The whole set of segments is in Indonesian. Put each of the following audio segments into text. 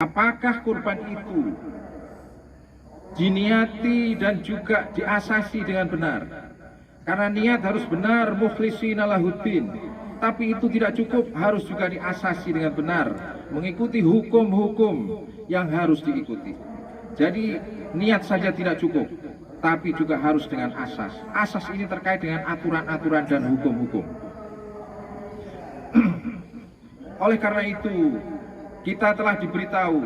Apakah kurban itu diniati dan juga diasasi dengan benar? Karena niat harus benar, mukhlishina lahuddin. Tapi itu tidak cukup, harus juga diasasi dengan benar, mengikuti hukum-hukum yang harus diikuti. Jadi niat saja tidak cukup, tapi juga harus dengan asas. Asas ini terkait dengan aturan-aturan dan hukum-hukum. Oleh karena itu, kita telah diberitahu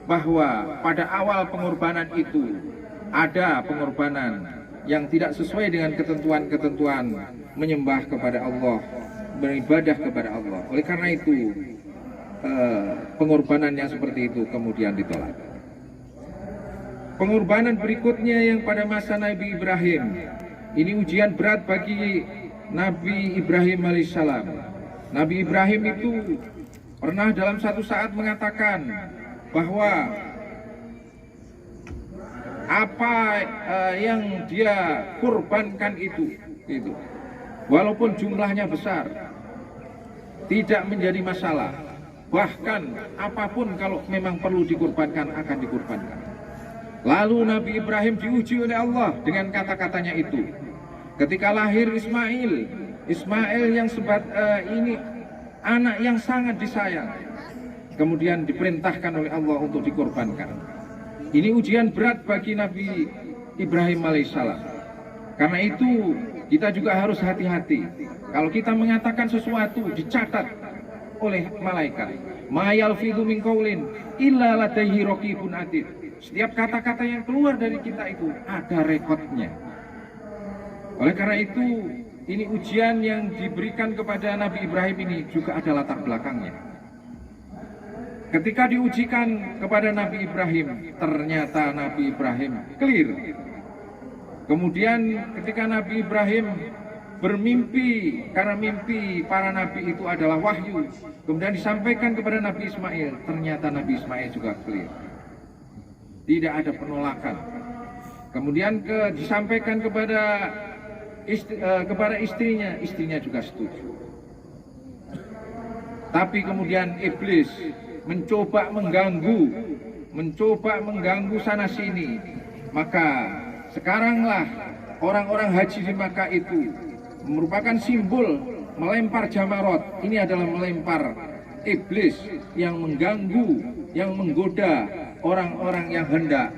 bahwa pada awal pengorbanan itu ada pengorbanan yang tidak sesuai dengan ketentuan-ketentuan menyembah kepada Allah, beribadah kepada Allah. Oleh karena itu, pengorbanan yang seperti itu kemudian ditolak. Pengorbanan berikutnya yang pada masa Nabi Ibrahim, ini ujian berat bagi Nabi Ibrahim alaihissalam. Nabi Ibrahim itu pernah dalam satu saat mengatakan bahwa apa yang dia kurbankan itu, walaupun jumlahnya besar, tidak menjadi masalah. Bahkan apapun kalau memang perlu dikurbankan akan dikurbankan. Lalu Nabi Ibrahim diuji oleh Allah dengan kata-katanya itu. Ketika lahir Ismail yang ini anak yang sangat disayang, kemudian diperintahkan oleh Allah untuk dikorbankan. Ini ujian berat bagi Nabi Ibrahim alaihissalam. Karena itu kita juga harus hati-hati. Kalau kita mengatakan sesuatu, dicatat oleh malaikat. Ma yalfidhu min qaulin illa ladaihi raqibun atid. Setiap kata-kata yang keluar dari kita itu ada rekodnya. Oleh karena itu, ini ujian yang diberikan kepada Nabi Ibrahim ini juga ada latar belakangnya. Ketika diujikan kepada Nabi Ibrahim, ternyata Nabi Ibrahim clear. Kemudian ketika Nabi Ibrahim bermimpi, karena mimpi para nabi itu adalah wahyu, kemudian disampaikan kepada Nabi Ismail, ternyata Nabi Ismail juga clear. Tidak ada penolakan. Kemudian disampaikan kepada istrinya juga setuju. Tapi kemudian iblis mencoba mengganggu sana sini. Maka sekaranglah orang-orang haji di Makkah itu merupakan simbol melempar jamarot. Ini adalah melempar iblis yang mengganggu, yang menggoda orang-orang yang hendak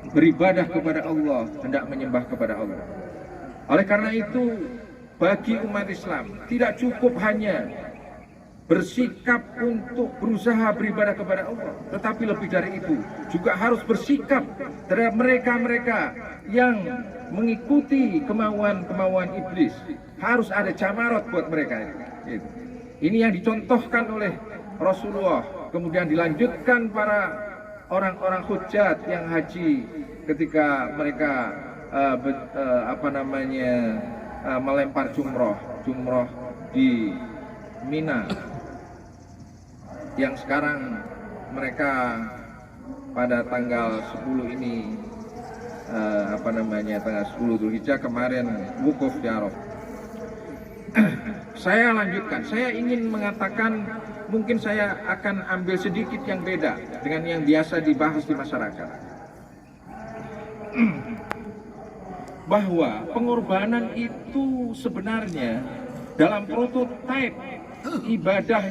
beribadah kepada Allah, hendak menyembah kepada Allah. Oleh karena itu, bagi umat Islam tidak cukup hanya bersikap untuk berusaha beribadah kepada Allah, tetapi lebih dari itu juga harus bersikap terhadap mereka-mereka yang mengikuti kemauan-kemauan iblis. Harus ada jamarot buat mereka itu. Ini yang dicontohkan oleh Rasulullah, kemudian dilanjutkan para orang-orang hujjat yang haji ketika mereka melempar jumroh di Mina, yang sekarang mereka pada tanggal 10 ini tanggal 10 Dzulhijjah kemarin wukuf di Arafah. Saya lanjutkan, saya ingin mengatakan, mungkin saya akan ambil sedikit yang beda dengan yang biasa dibahas di masyarakat. Bahwa pengorbanan itu sebenarnya dalam prototipe ibadah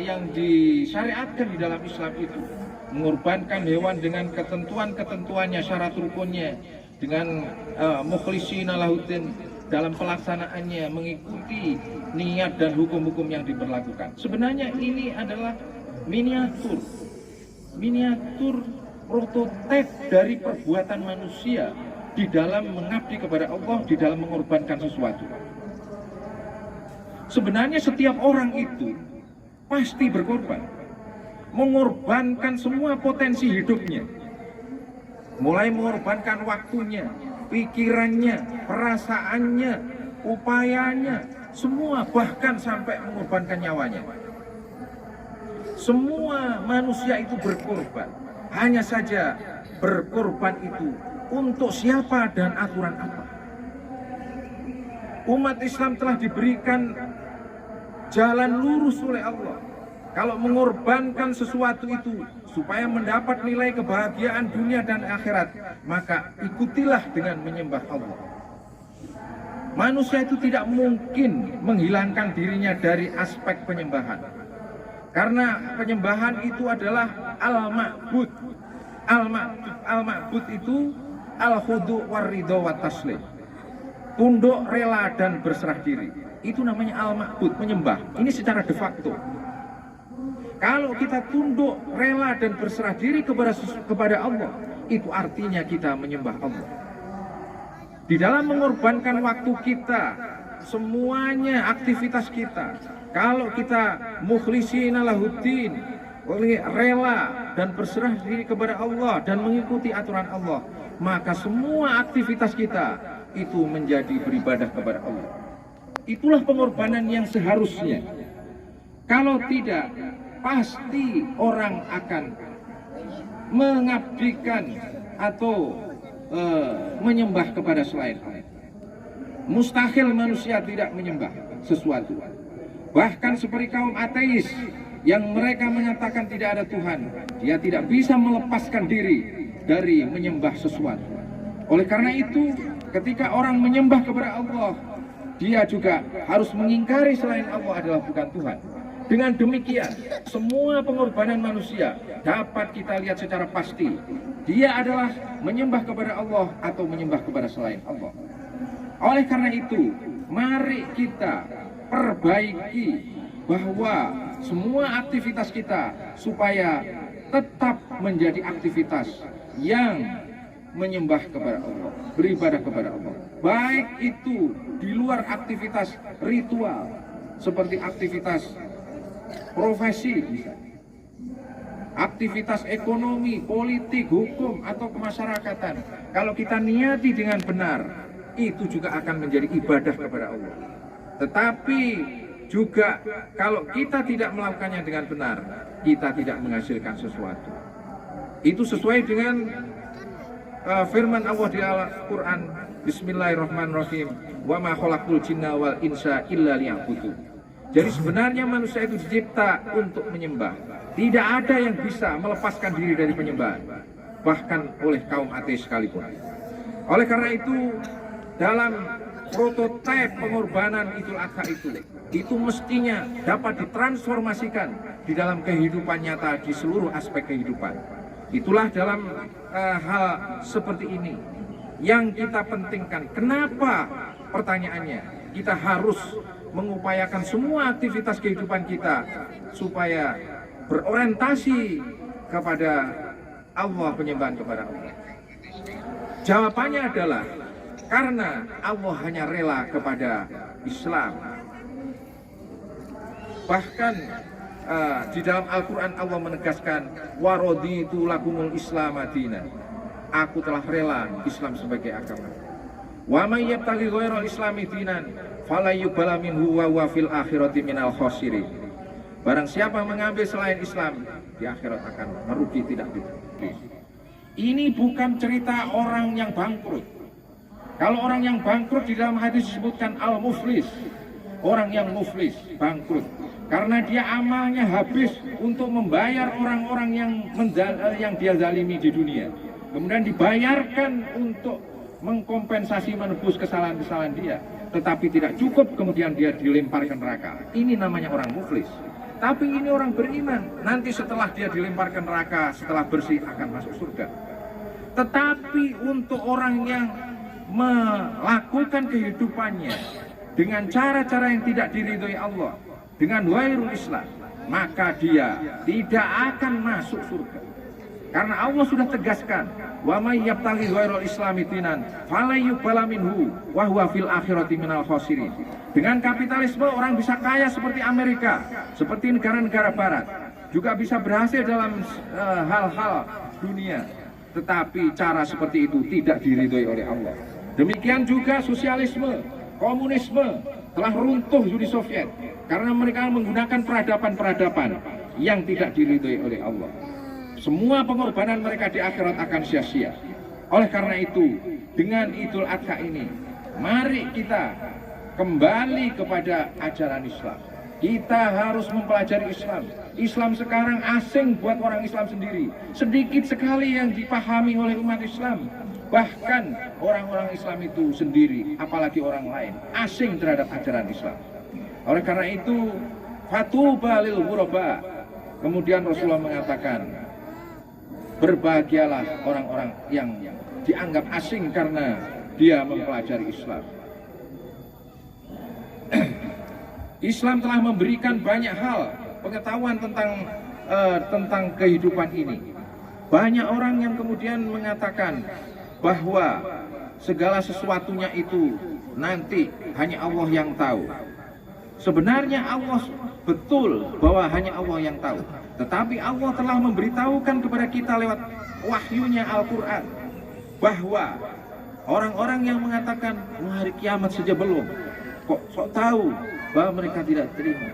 yang disyariatkan di dalam Islam itu, mengorbankan hewan dengan ketentuan-ketentuannya, syarat rukunnya, dengan mukhlishina lahuddin, dalam pelaksanaannya mengikuti niat dan hukum-hukum yang diberlakukan. Sebenarnya ini adalah miniatur prototipe dari perbuatan manusia di dalam mengabdi kepada Allah, di dalam mengorbankan sesuatu. Sebenarnya setiap orang itu pasti berkorban, mengorbankan semua potensi hidupnya, mulai mengorbankan waktunya, pikirannya, perasaannya, upayanya, semua, bahkan sampai mengorbankan nyawanya. Semua manusia itu berkorban. Hanya saja berkorban itu untuk siapa dan aturan apa. Umat Islam telah diberikan jalan lurus oleh Allah Kalau mengorbankan sesuatu itu supaya mendapat nilai kebahagiaan dunia dan akhirat, maka ikutilah dengan menyembah Allah. Manusia itu tidak mungkin menghilangkan dirinya dari aspek penyembahan. Karena penyembahan itu adalah al-ma'bud. Al-ma'bud itu al-khudu' war-ridho wat-taslim. Tunduk, rela, dan berserah diri. Itu namanya al-ma'bud, menyembah. Ini secara de facto. Kalau kita tunduk, rela, dan berserah diri kepada Allah, itu artinya kita menyembah Allah. Di dalam mengorbankan waktu kita, semuanya aktivitas kita, kalau kita mukhlishina lahuddin, rela dan berserah diri kepada Allah dan mengikuti aturan Allah, maka semua aktivitas kita itu menjadi beribadah kepada Allah. Itulah pengorbanan yang seharusnya. Kalau tidak, pasti orang akan mengabdikan atau menyembah kepada selain Allah. Mustahil manusia tidak menyembah sesuatu. Bahkan seperti kaum ateis yang mereka menyatakan tidak ada Tuhan, dia tidak bisa melepaskan diri dari menyembah sesuatu. Oleh karena itu, ketika orang menyembah kepada Allah, dia juga harus mengingkari selain Allah adalah bukan Tuhan. Dengan demikian, semua pengorbanan manusia dapat kita lihat secara pasti. Dia adalah menyembah kepada Allah atau menyembah kepada selain Allah. Oleh karena itu, mari kita perbaiki bahwa semua aktivitas kita supaya tetap menjadi aktivitas yang menyembah kepada Allah, beribadah kepada Allah. Baik itu di luar aktivitas ritual, seperti aktivitas profesi, aktivitas ekonomi, politik, hukum, atau kemasyarakatan. Kalau kita niati dengan benar, itu juga akan menjadi ibadah kepada Allah. Tetapi juga kalau kita tidak melakukannya dengan benar, kita tidak menghasilkan sesuatu. Itu sesuai dengan firman Allah di Al-Quran, Bismillahirrahmanirrahim, wa ma khalaqul jinna wal insa illa liya'budun. Jadi sebenarnya manusia itu dicipta untuk menyembah. Tidak ada yang bisa melepaskan diri dari penyembahan, bahkan oleh kaum ateis sekalipun. Oleh karena itu, dalam prototipe pengorbanan Idul Adha itu mestinya dapat ditransformasikan di dalam kehidupan nyata di seluruh aspek kehidupan. Itulah dalam hal seperti ini yang kita pentingkan. Kenapa? Pertanyaannya, kita harus mengupayakan semua aktivitas kehidupan kita supaya berorientasi kepada Allah, penyembahan kepada Allah. Jawabannya adalah karena Allah hanya rela kepada Islam. Bahkan di dalam Al-Quran Allah menegaskan, waraditu lakumul Islam madina. Aku telah rela Islam sebagai agama. Wa may yabtaghi ghairal islami dinan fala yuqbala minhu wa huwa fil akhirati minal khasirin. Barang siapa mengambil selain Islam, di akhirat akan merugi, tidak diterima. Ini bukan cerita orang yang bangkrut. Kalau orang yang bangkrut di dalam hadis disebutkan al-muflis, orang yang muflis, bangkrut, karena dia amalnya habis untuk membayar orang-orang yang dia zalimi di dunia. Kemudian dibayarkan untuk mengkompensasi, menebus kesalahan-kesalahan dia, tetapi tidak cukup, kemudian dia dilemparkan neraka. Ini namanya orang muflis. Tapi ini orang beriman, nanti setelah dia dilemparkan neraka, setelah bersih akan masuk surga. Tetapi untuk orang yang melakukan kehidupannya dengan cara-cara yang tidak diridhoi Allah, dengan ghairul Islam, maka dia tidak akan masuk surga. Karena Allah sudah tegaskan, wa may yabtaghi ghairal islami dinan fala yuqbala minhu wa huwa fil akhirati minal khasirin. Dengan kapitalisme orang bisa kaya seperti Amerika, seperti negara-negara barat, juga bisa berhasil dalam hal-hal dunia, tetapi cara seperti itu tidak diridhoi oleh Allah. Demikian juga sosialisme, komunisme telah runtuh Uni Soviet karena mereka menggunakan peradaban-peradaban yang tidak diridhoi oleh Allah. Semua pengorbanan mereka di akhirat akan sia-sia. Oleh karena itu, dengan Idul Adha ini, mari kita kembali kepada ajaran Islam. Kita harus mempelajari Islam. Islam sekarang asing buat orang Islam sendiri. Sedikit sekali yang dipahami oleh umat Islam. Bahkan orang-orang Islam itu sendiri, apalagi orang lain, asing terhadap ajaran Islam. Oleh karena itu, fatuba lil ghuraba. Kemudian Rasulullah mengatakan, berbahagialah orang-orang yang dianggap asing karena dia mempelajari Islam. Islam telah memberikan banyak hal pengetahuan tentang kehidupan ini. Banyak orang yang kemudian mengatakan bahwa segala sesuatunya itu nanti hanya Allah yang tahu. Sebenarnya Allah betul bahwa hanya Allah yang tahu. Tetapi Allah telah memberitahukan kepada kita lewat wahyunya Al-Quran bahwa orang-orang yang mengatakan hari kiamat saja belum, kok sok tahu, bahwa mereka tidak terima.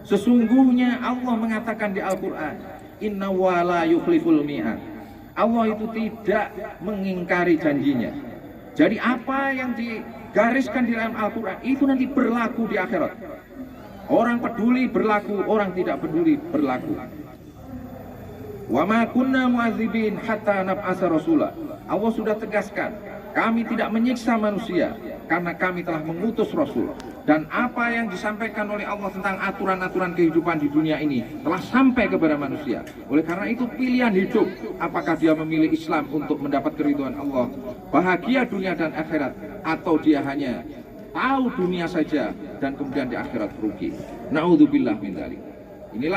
Sesungguhnya Allah mengatakan di Al-Quran, Inna wa la yukhliful mi'ad. Allah itu tidak mengingkari janjinya. Jadi apa yang digariskan di dalam Al-Quran itu nanti berlaku di akhirat. Orang peduli berlaku, orang tidak peduli berlaku. Wa ma kunna mu'adzibin hatta nab'atsa rasula. Allah sudah tegaskan, kami tidak menyiksa manusia karena kami telah mengutus Rasul. Dan apa yang disampaikan oleh Allah tentang aturan-aturan kehidupan di dunia ini telah sampai kepada manusia. Oleh karena itu pilihan hidup, apakah dia memilih Islam untuk mendapat keridhaan Allah, bahagia dunia dan akhirat, atau dia hanya tahu dunia saja dan kemudian di akhirat rugi. Na'udzubillah min dzalik.